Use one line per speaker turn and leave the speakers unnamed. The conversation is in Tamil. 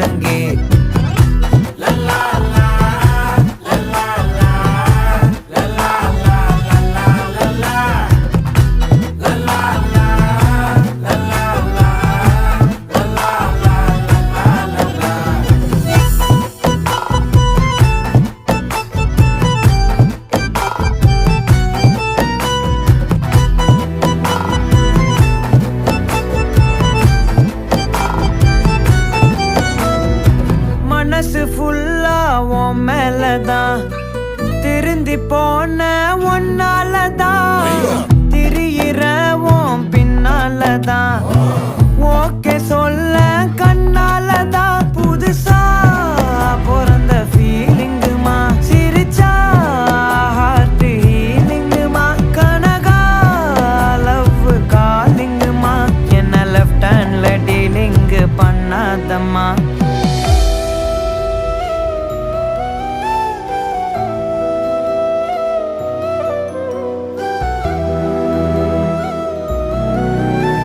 ஒழுங்கே. மனசு ஃபுல்லா உன் மேலதான், திருந்தி போன ஒன்னாலதான், திரியிற உன் பின்னாலதான், ஓகே சொல்ல கண்ணாலதான். புதுசா பிறந்த ஃபீலிங்குமா, சிரிச்சா ஹார்ட் ஹீலிங்குமா, கனகா லவ் காலிங்குமா, என்ன லெஃப்ட் ஹேண்ட்ல டீலிங் பண்ணாதம்மா.